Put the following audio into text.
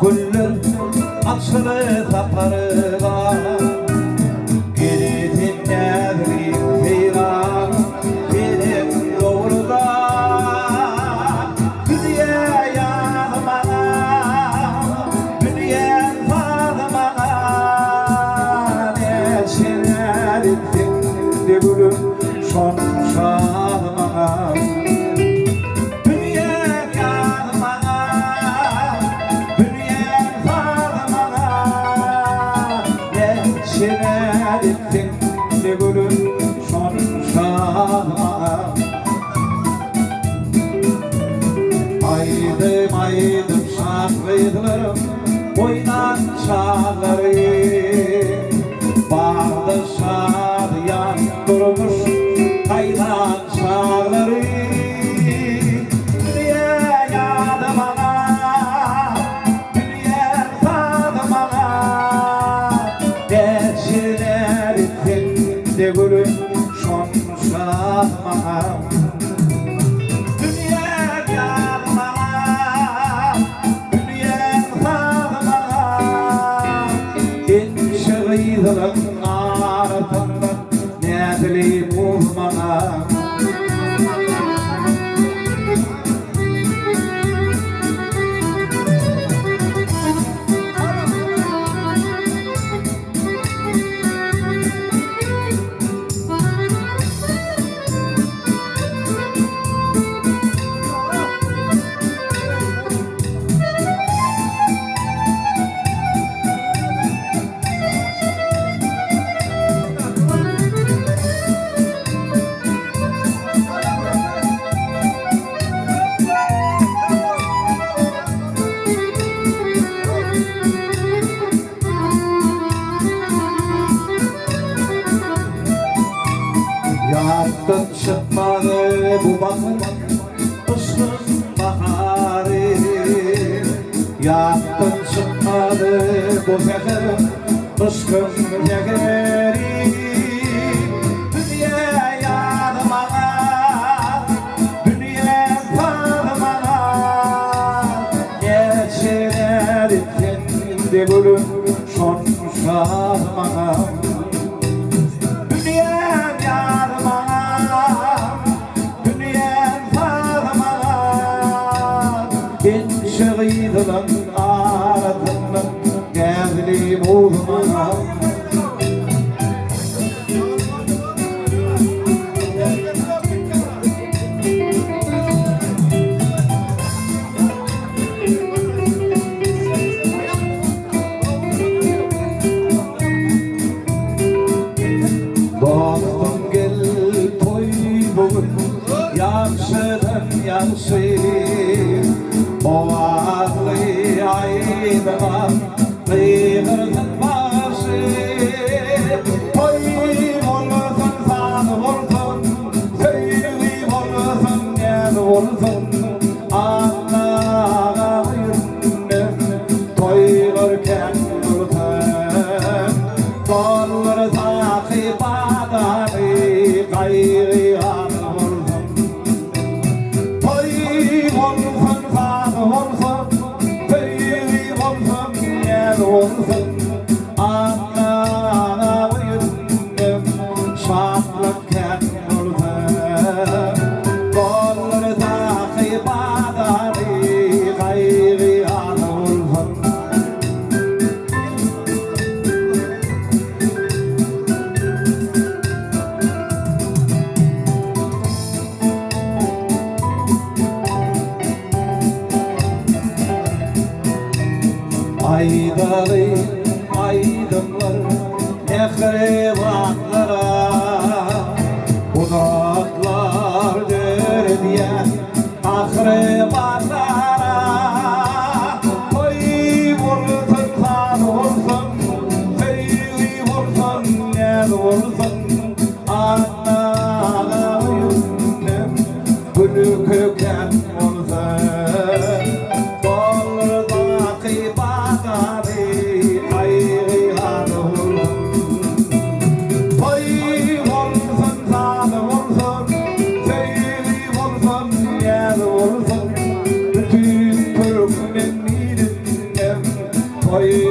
güller açılı taparılar. Geritin nevrim feyran benim doğruda. Dünya yanıma, dünya fadıma. Neşeler ettin de gülüm son şadıma. Neşeler ettin de gülüm son şadıma. Aydım aydım şarkılarım oynan çağları. Bağda şadiyan durmuş kaynan çağları. Dünya yadıma, dünya tadıma. Neşeler ettin de gülüm son şadıma. Dünya yadıma, dünya tadıma. İnşallah ardından ne dileyim bulmana. Yaktın çıkmadı bu bakır kışın baharı. Yaktın çıkmadı bu zehir kışkın zehiri. Dünya yadıma, dünya tadıma. Neşeler ettin de gülüm son şadıma. Şehidlan ardından geldim oğluma. Dostum gel toy bugün yaxşıdan yaxşı. O ağlı aydıma kıyırdım başı. Toy olsun san olsun, sevgi olsun gel olsun. Anlağa yüründüm toylarken dursun. Kolları takip adanı gayrıyan olsun. Toy olsun olsun, peyri olsun, yer olsun. Anlağa yüründüm şaflıkken olsun. Kolları takip adanı gayriyan olsun. Aydalı aydınlar ehrevanlara. Uzaklar derdiye ahrevanlara. Toy olsun tan olsun, sevgi olsun yer olsun. Anlağa yüründüm gülü köken olsun. Kolları takip adanı gayrıyan olsun. Toy olsun tan olsun, sevgi olsun yer olsun. Oy